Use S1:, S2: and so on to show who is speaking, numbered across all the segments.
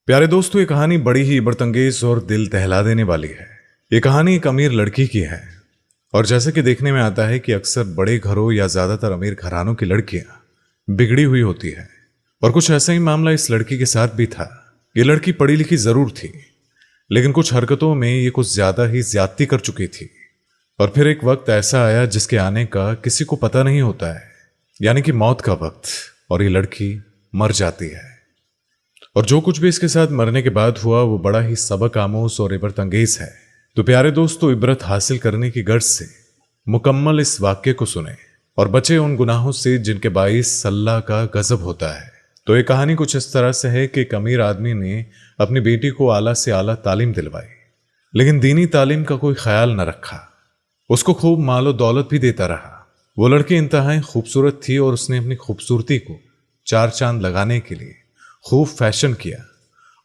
S1: प्यारे दोस्तों, ये कहानी बड़ी ही इबरतंगेज और दिल दहला देने वाली है। ये कहानी एक अमीर लड़की की है और जैसे कि देखने में आता है कि अक्सर बड़े घरों या ज्यादातर अमीर घरानों की लड़कियां बिगड़ी हुई होती है और कुछ ऐसा ही मामला इस लड़की के साथ भी था। ये लड़की पढ़ी लिखी जरूर थी, लेकिन कुछ हरकतों में ये कुछ ज्यादा ही ज्यादती कर चुकी थी। और फिर एक वक्त ऐसा आया जिसके आने का किसी को पता नहीं होता है, यानी कि मौत का वक्त, और ये लड़की मर जाती है। और जो कुछ भी इसके साथ मरने के बाद हुआ वो बड़ा ही सबक आमोज और इबरतंगेज है। तो प्यारे दोस्तों, इबरत हासिल करने की गर्ज से मुकम्मल इस वाक्य को सुने और बचे उन गुनाहों से जिनके बाइस अल्लाह का गजब होता है। तो ये कहानी कुछ इस तरह से है कि एक अमीर आदमी ने अपनी बेटी को आला से आला तालीम दिलवाई, लेकिन दीनी तालीम का कोई ख्याल न रखा। उसको खूब मालो दौलत भी देता रहा। वो लड़की इंतहाई खूबसूरत थी और उसने अपनी खूबसूरती को चार चांद लगाने के लिए खूब फैशन किया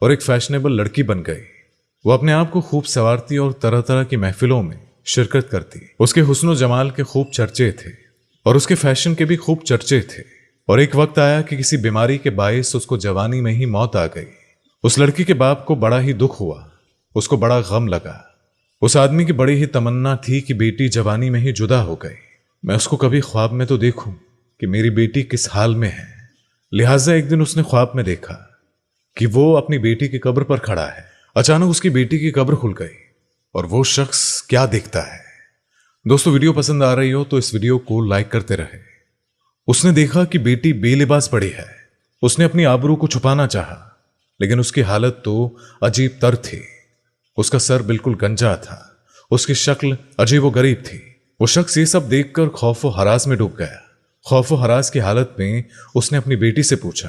S1: और एक फैशनेबल लड़की बन गई। वो अपने आप को खूब संवारती और तरह तरह की महफिलों में शिरकत करती। उसके हुस्न जमाल के खूब चर्चे थे और उसके फैशन के भी खूब चर्चे थे। और एक वक्त आया कि किसी बीमारी के बायस उसको जवानी में ही मौत आ गई। उस लड़की के बाप को बड़ा ही दुख हुआ, उसको बड़ा गम लगा। उस आदमी की बड़ी ही तमन्ना थी कि बेटी जवानी में ही जुदा हो गई। मैं उसको कभी ख्वाब में तो देखूं कि मेरी बेटी किस हाल में है। लिहाजा एक दिन उसने ख्वाब में देखा कि वो अपनी बेटी की कब्र पर खड़ा है। अचानक उसकी बेटी की कब्र खुल गई और वो शख्स क्या देखता है। दोस्तों, वीडियो पसंद आ रही हो तो इस वीडियो को लाइक करते रहे। उसने देखा कि बेटी बेलिबास पड़ी है। उसने अपनी आबरू को छुपाना चाहा, लेकिन उसकी हालत तो अजीब तर थी। उसका सर बिल्कुल गंजा था, उसकी शक्ल अजीब व गरीब थी। वो शख्स ये सब देखकर खौफ व हरास में डूब गया। खौफ व हरास की हालत में उसने अपनी बेटी से पूछा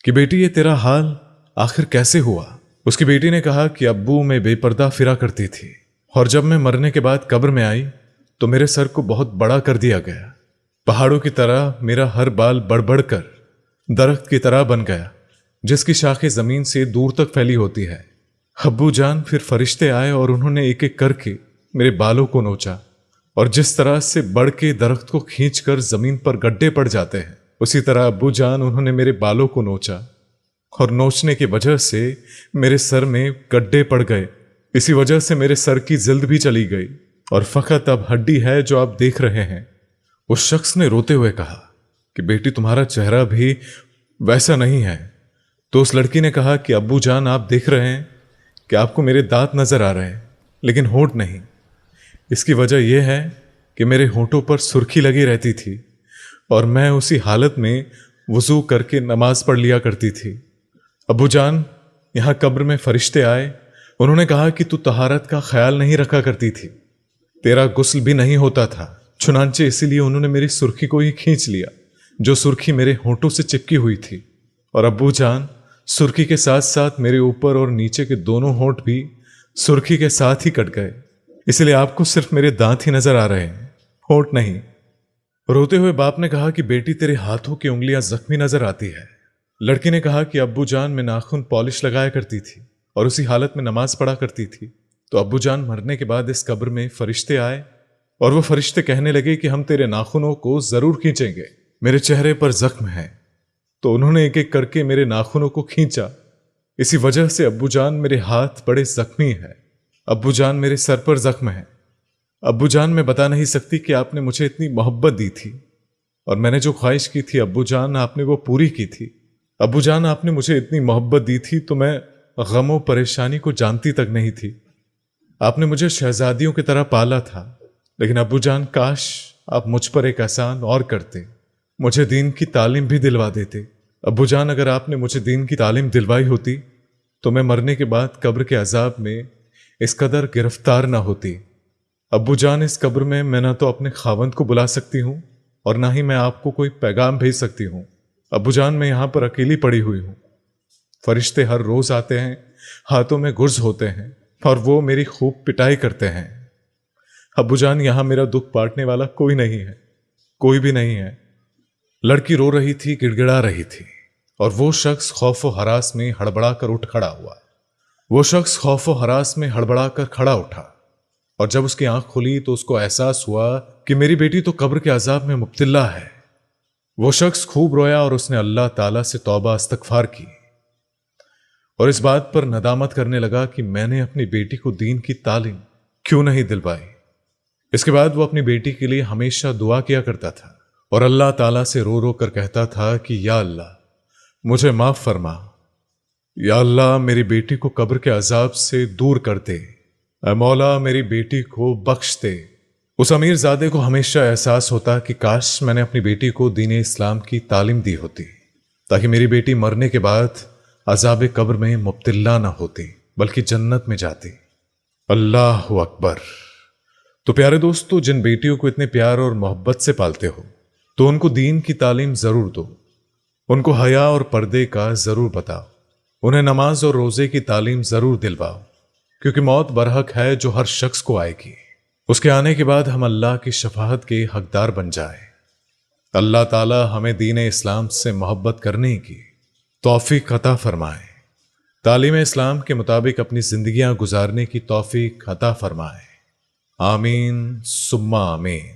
S1: कि बेटी, ये तेरा हाल आखिर कैसे हुआ। उसकी बेटी ने कहा कि अब्बू, मैं बेपर्दा फिरा करती थी और जब मैं मरने के बाद कब्र में आई तो मेरे सर को बहुत बड़ा कर दिया गया। पहाड़ों की तरह मेरा हर बाल बढ़ बढ़ कर दरख्त की तरह बन गया, जिसकी शाखें जमीन से दूर तक फैली होती है। अब्बू जान, फिर फरिश्ते आए और उन्होंने एक एक करके मेरे बालों को नोचा, और जिस तरह से बढ़ के दरख्त को खींचकर जमीन पर गड्ढे पड़ जाते हैं, उसी तरह अब्बू जान उन्होंने मेरे बालों को नोचा और नोचने की वजह से मेरे सर में गड्ढे पड़ गए। इसी वजह से मेरे सर की जिल्द भी चली गई और फकत अब हड्डी है जो आप देख रहे हैं। उस शख्स ने रोते हुए कहा कि बेटी, तुम्हारा चेहरा भी वैसा नहीं है। तो उस लड़की ने कहा कि अब्बू जान, आप देख रहे हैं कि आपको मेरे दांत नजर आ रहे हैं, लेकिन होंठ नहीं। इसकी वजह यह है कि मेरे होंठों पर सुर्खी लगी रहती थी और मैं उसी हालत में वुजू करके नमाज पढ़ लिया करती थी। अब्बू जान, यहाँ कब्र में फरिश्ते आए। उन्होंने कहा कि तू तहारत का ख्याल नहीं रखा करती थी, तेरा गुस्ल भी नहीं होता था। चुनांचे इसीलिए उन्होंने मेरी सुर्खी को ही खींच लिया, जो सुर्खी मेरे होंठों से चिपकी हुई थी। और अब्बू जान, सुर्खी के साथ साथ मेरे ऊपर और नीचे के दोनों होंठ भी सुर्खी के साथ ही कट गए। इसलिए आपको सिर्फ मेरे दांत ही नजर आ रहे हैं, होंठ नहीं। रोते हुए बाप ने कहा कि बेटी, तेरे हाथों की उंगलियां जख्मी नजर आती है। लड़की ने कहा कि अब्बू जान, मैं नाखून पॉलिश लगाया करती थी और उसी हालत में नमाज पढ़ा करती थी। तो अब्बू जान, मरने के बाद इस कब्र में फरिश्ते आए और वो फरिश्ते कहने लगे कि हम तेरे नाखूनों को जरूर खींचेंगे, मेरे चेहरे पर जख्म है। तो उन्होंने एक एक करके मेरे नाखूनों को खींचा। इसी वजह से अब्बू जान, मेरे हाथ बड़े जख्मी है। अब्बू जान, मेरे सर पर जख्म है। अब्बू जान, मैं बता नहीं सकती कि आपने मुझे इतनी मोहब्बत दी थी और मैंने जो ख्वाहिश की थी अब्बू जान, आपने वो पूरी की थी। अब्बू जान, आपने मुझे इतनी मोहब्बत दी थी तो मैं गमों परेशानी को जानती तक नहीं थी। आपने मुझे शहजादियों की तरह पाला था, लेकिन अब्बू जान, काश आप मुझ पर एक एहसान और करते, मुझे दीन की तालीम भी दिलवा देते। अब्बू जान, अगर आपने मुझे दीन की तालीम दिलवाई होती तो मैं मरने के बाद कब्र के अजाब में इस कदर गिरफ्तार ना होती। अब्बू जान, इस कब्र में मैं ना तो अपने खावंद को बुला सकती हूँ और ना ही मैं आपको कोई पैगाम भेज सकती हूँ। अब्बू जान, मैं यहाँ पर अकेली पड़ी हुई हूँ। फरिश्ते हर रोज आते हैं, हाथों में गुर्ज होते हैं और वो मेरी खूब पिटाई करते हैं। अब्बू जान, यहाँ मेरा दुख बांटने वाला कोई नहीं है, कोई भी नहीं है। लड़की रो रही थी, गिड़गिड़ा रही थी और वो शख्स खौफ व हरास में हड़बड़ा कर उठ खड़ा हुआ। वो शख्स खौफ व हरास में हड़बड़ा कर खड़ा उठा और जब उसकी आंख खुली तो उसको एहसास हुआ कि मेरी बेटी तो कब्र के अजाब में मुब्तिला है। वो शख्स खूब रोया और उसने अल्लाह ताला से तौबा इस्तगफार की। और इस बात पर नदामत करने लगा कि मैंने अपनी बेटी को दीन की तालीम क्यों नहीं दिलवाई। इसके बाद वो अपनी बेटी के लिए हमेशा दुआ किया करता था और अल्लाह ताला से रो रो कर कहता था कि या अल्लाह मुझे माफ फरमा, या अल्लाह मेरी बेटी को कब्र के अजाब से दूर कर दे, ऐ मौला मेरी बेटी को बख्श दे। उस अमीरजादे को हमेशा एहसास होता कि काश मैंने अपनी बेटी को दीन इस्लाम की तालीम दी होती, ताकि मेरी बेटी मरने के बाद अजाब कब्र में मुब्तला ना होती बल्कि जन्नत में जाती। अल्लाह अकबर। तो प्यारे दोस्तों, जिन बेटियों को इतने प्यार और मोहब्बत से पालते हो तो उनको दीन की तालीम जरूर दो, उनको हया और पर्दे का जरूर बताओ, उन्हें नमाज और रोजे की तालीम जरूर दिलवाओ, क्योंकि मौत बरहक है जो हर शख्स को आएगी। उसके आने के बाद हम अल्लाह की शफाअत के हकदार बन जाए। अल्लाह ताला हमें दीन इस्लाम से मोहब्बत करने की तौफीक अता फरमाए, तालीम इस्लाम के मुताबिक अपनी जिंदगियां गुजारने की तौफीक अता फरमाए। आमीन सुम्मा आमीन।